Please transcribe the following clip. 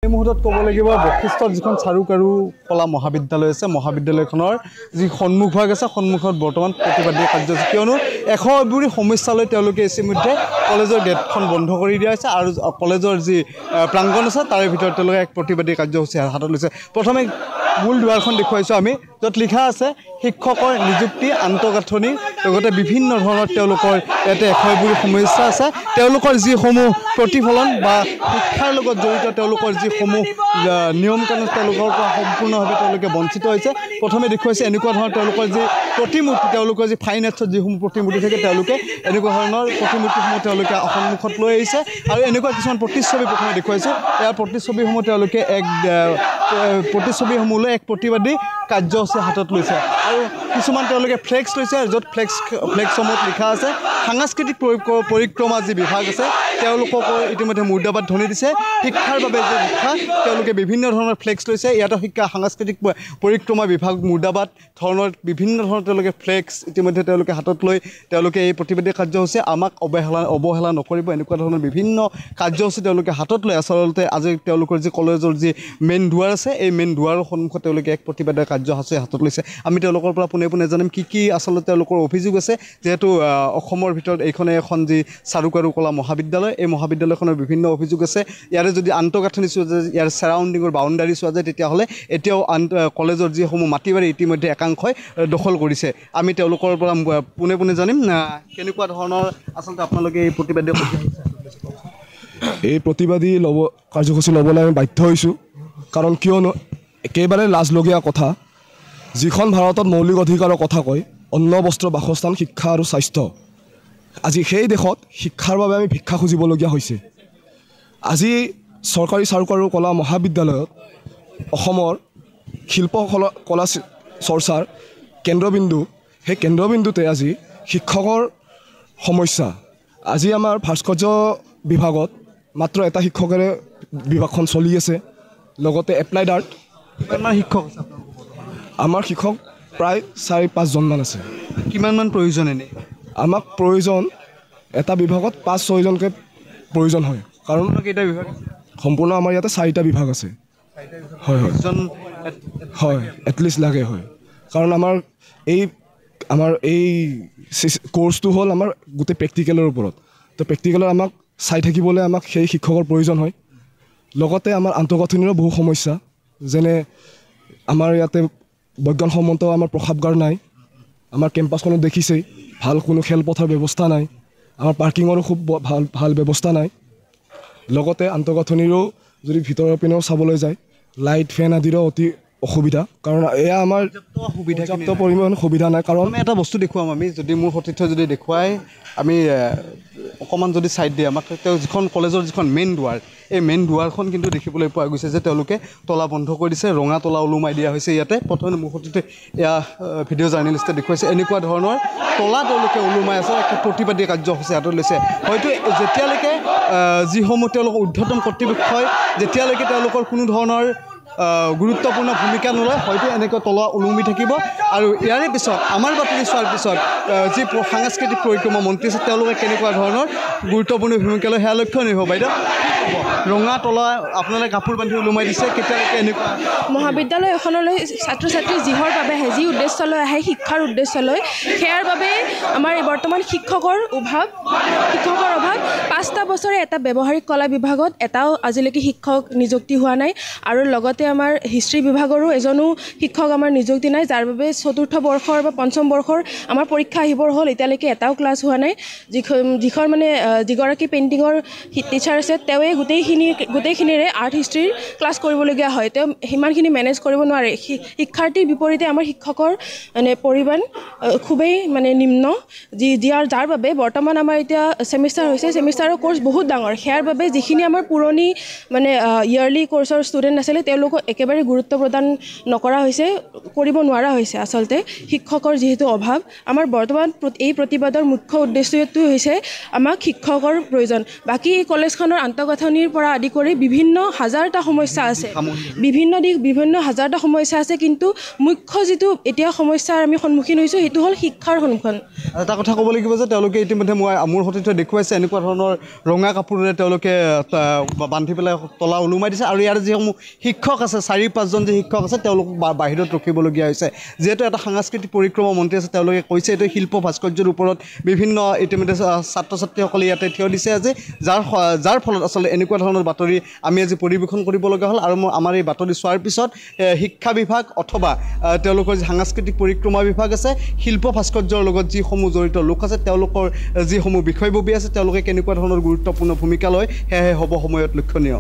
এই মুহূৰ্তত ক'ব লাগিব বশিষ্ঠত যিখন চাৰুকাৰু কলা মহাবিদ্যালয় আছে মহাবিদ্যালয়খনৰ যি সন্মুখ ভাগ আছে সন্মুখত বৰ্তমান প্ৰতিবাদী কাৰ্যসূচী কিয়নো এশবুৰি সমস্যালৈ তেওঁলোকে ইতিমধ্যে কলেজৰ গেটখন বন্ধ কৰি দিয়া হৈছে আৰু কলেজৰ যি প্ৰাংগণ আছে তাৰে ভিতৰত তেওঁলোকে এক প্ৰতিবাদী কাৰ্যসূচী হাতত লৈছে প্ৰথমে মূল দুৱাৰখন দেখুৱাইছোঁ আমি য'ত লিখা আছে শিক্ষকৰ নিযুক্তি আন্তঃগাঁথনি লগতে বিভিন্ন ধৰণৰ তেওঁলোকৰ ইয়াতে এশবুৰি সমস্যা আছে তেওঁলোকৰ যিসমূহ প্ৰতিফলন বা শিক্ষাৰ লগত জড়িত তেওঁলোকৰ যিসমূহ নিয়ম কানুন তেওঁলোকৰ পৰা সম্পূৰ্ণভাৱে তেওঁলোকে বঞ্চিত হৈছে প্ৰথমে দেখুৱাইছে এনেকুৱা ধৰণৰ তেওঁলোকৰ যি প্ৰতিমূৰ্তি তেওঁলোকৰ যি ফাইন আৰ্টছত যিসমূহ প্ৰতিমূৰ্তি থাকে তেওঁলোকে এনেকুৱা ধৰণৰ প্ৰতিমূৰ্তিসমূহ তেওঁলোকে সন্মুখত লৈ আহিছে আৰু এনেকুৱা কিছুমান প্ৰতিচ্ছবি প্ৰথমে দেখুৱাইছে ইয়াৰ প্ৰতিচ্ছবিসমূহ তেওঁলোকে প্ৰতিচ্ছবিসমূহলৈ এক প্ৰতিবাদী কাৰ্যসূচী হাতত লৈছে আৰু কিছুমান তেওঁলোকে ফ্লেক্স লৈছে য'ত ফ্লেক্সসমূহত লিখা আছে সাংস্কৃতিক পৰিক্ৰমা যি বিভাগ আছে তেওঁলোকক ইতিমধ্যে মুৰ্দাবাদ ধ্বনি দিছে শিক্ষাৰ বাবে যে শিক্ষা তেওঁলোকে বিভিন্ন ধৰণৰ ফ্লেক্স লৈছে ইয়াতে শিক্ষা সাংস্কৃতিক পৰিক্ৰমা বিভাগ মুৰ্দাবাদ ধৰণৰ বিভিন্ন ধৰণৰ তেওঁলোকে ফ্লেক্স ইতিমধ্যে তেওঁলোকে হাতত লৈ তেওঁলোকে এই প্ৰতিবাদী কাৰ্যসূচী আমাক অৱহেলা নকৰিব এনেকুৱা ধৰণৰ বিভিন্ন কাৰ্যসূচী তেওঁলোকে হাতত লৈ আচলতে আজি তেওঁলোকৰ যি কলেজৰ যি মেইন দুৱাৰ আছে এই মেইন দুৱাৰৰ সন্মুখত তেওঁলোকে এক প্ৰতিবাদী কাৰ্যসূচী হাতত লৈছে আমি তেওঁলোকৰ পৰা পোনে পোনে জানিম কি আচলতে তেওঁলোকৰ অভিযোগ আছে যিহেতু অসমৰ ভিতৰত এইখনে এখন যি চাৰুকাৰু কলা মহাবিদ্যালয় এই মহাবিদ্যালয়খনৰ বিভিন্ন অভিযোগ আছে ইয়াৰে যদি আন্তঃগাঁথনি চোৱা যায় ইয়াৰ ছাৰাউণ্ডিঙৰ বাউণ্ডাৰী চোৱা যায় তেতিয়াহ'লে এতিয়াও কলেজৰ যিসমূহ মাটি বাৰী ইতিমধ্যে একাংশই দখল কৰিছে আমি তেওঁলোকৰ পৰা পোনে পোনে জানিম কেনেকুৱা ধৰণৰ আচলতে আপোনালোকে এই প্ৰতিবাদী কাৰ্যসূচী ল'বলৈ আমি বাধ্য হৈছোঁ কাৰণ কিয়নো একেবাৰে লাজলগীয়া কথা যিখন ভাৰতত মৌলিক অধিকাৰৰ কথা কয় অন্ন বস্ত্ৰ বাসস্থান শিক্ষা আৰু স্বাস্থ্য আজি সেই দেশত শিক্ষাৰ বাবে আমি ভিক্ষা খুজিবলগীয়া হৈছে আজি চৰকাৰী চাৰুকাৰু কলা মহাবিদ্যালয়ত অসমৰ শিল্প কলা চৰ্চাৰ কেন্দ্ৰবিন্দু সেই কেন্দ্ৰবিন্দুতে আজি শিক্ষকৰ সমস্যা আজি আমাৰ ভাস্কৰ্য বিভাগত মাত্ৰ এটা শিক্ষকেৰে বিভাগখন চলি আছে লগতে এপ্লাইড আৰ্ট শিক্ষক আমাৰ শিক্ষক প্ৰায় 4-5জনমান আছে কিমানমান প্ৰয়োজন এনেই আমাক প্ৰয়োজন এটা বিভাগত 5-6জনকৈ প্ৰয়োজন হয় কাৰণ কেইটা বিভাগ সম্পূৰ্ণ আমাৰ ইয়াতে 4টা বিভাগ আছে হয় হয় এটলিষ্ট লাগে হয় কাৰণ আমাৰ এই কোৰ্চটো হ'ল আমাৰ গোটেই প্ৰেক্টিকেলৰ ওপৰত তো প্ৰেক্টিকেলত আমাক চাই থাকিবলৈ আমাক সেই শিক্ষকৰ প্ৰয়োজন হয় লগতে আমাৰ আন্তঃগাঁথনিৰো বহু সমস্যা যেনে আমাৰ ইয়াতে বৈজ্ঞানসন্মত আমাৰ প্ৰসাৱগাৰ নাই আমাৰ কেম্পাছখনত দেখিছেই ভাল কোনো খেলপথাৰ ব্যৱস্থা নাই আমাৰ পাৰ্কিঙৰো খুব ভাল ব্যৱস্থা নাই লগতে আন্তঃগাঁথনিৰো যদি ভিতৰৰ পিনেও চাবলৈ যায় লাইট ফেন আদিৰো অতি অসুবিধা কাৰণ এয়া আমাৰ পৰ্যাপ্ত পৰিমাণ সুবিধা নাই কাৰণ এটা বস্তু দেখুৱাম আমি যদি মোৰ সতীৰ্থ যদি দেখুৱাই আমি অকণমান যদি চাইড দিয়ে আমাক তেওঁ যিখন কলেজৰ যিখন মেইন দুৱাৰ এই মেইন দুৱাৰখন কিন্তু দেখিবলৈ পোৱা গৈছে যে তেওঁলোকে তলা বন্ধ কৰি দিছে ৰঙা তলা ওলোমাই দিয়া হৈছে ইয়াতে প্ৰথমে মোৰ সতীৰ্থ এয়া ভিডিঅ' জাৰ্নেলিষ্টে দেখুৱাইছে এনেকুৱা ধৰণৰ তলা তেওঁলোকে ওলোমাই আছে এক প্ৰতিবাদী কাৰ্যসূচী হাতত লৈছে হয়তো যেতিয়ালৈকে যিসমূহ তেওঁলোকৰ ঊৰ্ধ্বতন কৰ্তৃপক্ষই যেতিয়ালৈকে তেওঁলোকৰ কোনো ধৰণৰ গুৰুত্বপূৰ্ণ ভূমিকা নলয় হয়তো এনেকৈ তলা ওলমি থাকিব আৰু ইয়াৰে পিছত আমাৰ বাতৰি চোৱাৰ পিছত যি সাংস্কৃতিক পৰিক্ৰমা মন্ত্ৰী আছে তেওঁলোকে কেনেকুৱা ধৰণৰ গুৰুত্বপূৰ্ণ ভূমিকা লয় সেয়া লক্ষ্য নিব বাইদেউ ৰঙা তলা আপোনালোকে কাপোৰ বান্ধি ওলমাই দিছে কেতিয়ালৈকে এনেকুৱা মহাবিদ্যালয় এখনলৈ ছাত্ৰ ছাত্ৰী যিহৰ বাবে আহে যি উদ্দেশ্যলৈ আহে শিক্ষাৰ উদ্দেশ্যলৈ সেয়াৰ বাবে আমাৰ বৰ্তমান শিক্ষকৰ অভাৱ 5টা বছৰে এটা ব্যৱহাৰিক কলা বিভাগত এটাও আজিলৈকে শিক্ষক নিযুক্তি হোৱা নাই আৰু লগতে আমাৰ হিষ্ট্ৰী বিভাগৰো এজনো শিক্ষক আমাৰ নিযুক্তি নাই যাৰ বাবে 4ৰ্থ বৰ্ষৰ বা 5ম বৰ্ষৰ আমাৰ পৰীক্ষা আহিবৰ হ'ল এতিয়ালৈকে এটাও ক্লাছ হোৱা নাই যিখন মানে যিগৰাকী পেইণ্টিঙৰ টিচাৰ আছে তেওঁৱে গোটেইখিনিৰে আৰ্ট হিষ্ট্ৰীৰ ক্লাছ কৰিবলগীয়া হয় তেওঁ সিমানখিনি মেনেজ কৰিব নোৱাৰে শিক্ষাৰ্থীৰ বিপৰীতে আমাৰ শিক্ষকৰ মানে পৰিমাণ খুবেই মানে নিম্ন যাৰ বাবে বৰ্তমান আমাৰ এতিয়া ছেমিষ্টাৰ হৈছে ছেমিষ্টাৰৰ কোৰ্চ বহুত ডাঙৰ সেয়াৰ বাবে যিখিনি আমাৰ পুৰণি মানে ইয়াৰলি কোৰ্চৰ ষ্টুডেণ্ট আছিলে তেওঁলোকক একেবাৰে গুৰুত্ব প্ৰদান নকৰা হৈছে কৰিব নোৱাৰা হৈছে আচলতে শিক্ষকৰ যিহেতু অভাৱ আমাৰ বৰ্তমান এই প্ৰতিবাদৰ মুখ্য উদ্দেশ্যটো হৈছে আমাক শিক্ষকৰ প্ৰয়োজন বাকী এই কলেজখনৰ আন্তঃগাঁথনিৰ পৰা পৰা আদি কৰি বিভিন্ন হাজাৰটা সমস্যা আছে বিভিন্ন হাজাৰটা সমস্যা আছে কিন্তু মুখ্য যিটো এতিয়া সমস্যাৰ আমি সন্মুখীন হৈছোঁ সেইটো হ'ল শিক্ষাৰ সন্মুখীন এটা কথা ক'ব লাগিব যে তেওঁলোকে ইতিমধ্যে মই মোৰ সতীৰ্থ দেখুৱাইছে এনেকুৱা ধৰণৰ ৰঙা কাপোৰেৰে তেওঁলোকে বান্ধি পেলাই তলা ওলোমাই দিছে আৰু ইয়াৰ যিসমূহ শিক্ষক আছে 4-5জন যে শিক্ষক আছে তেওঁলোকক বাহিৰত ৰখিবলগীয়া হৈছে যিহেতু এটা সাংস্কৃতিক পৰিক্ৰমা মন্ত্ৰী আছে তেওঁলোকে কৈছে এইটো শিল্প ভাস্কৰ্যৰ ওপৰত বিভিন্ন ইতিমধ্যে ছাত্ৰ ছাত্ৰীসকলে ইয়াতে থিয় দিছে আজি যাৰ ফলত আচলতে এনেকুৱা ধৰণৰ বাতৰি আমি আজি পৰিৱেশন কৰিব লগা হ'ল আৰু আমাৰ এই বাতৰি চোৱাৰ পিছত শিক্ষা বিভাগ অথবা তেওঁলোকৰ যি সাংস্কৃতিক পৰিক্ৰমা বিভাগ আছে শিল্প ভাস্কৰ্যৰ লগত যিসমূহ জড়িত লোক আছে তেওঁলোকৰ যিসমূহ বিষয়ববী আছে তেওঁলোকে কেনেকুৱা ধৰণৰ গুৰুত্বপূৰ্ণ ভূমিকা লয় সেয়াহে হ'ব সময়ত লক্ষণীয়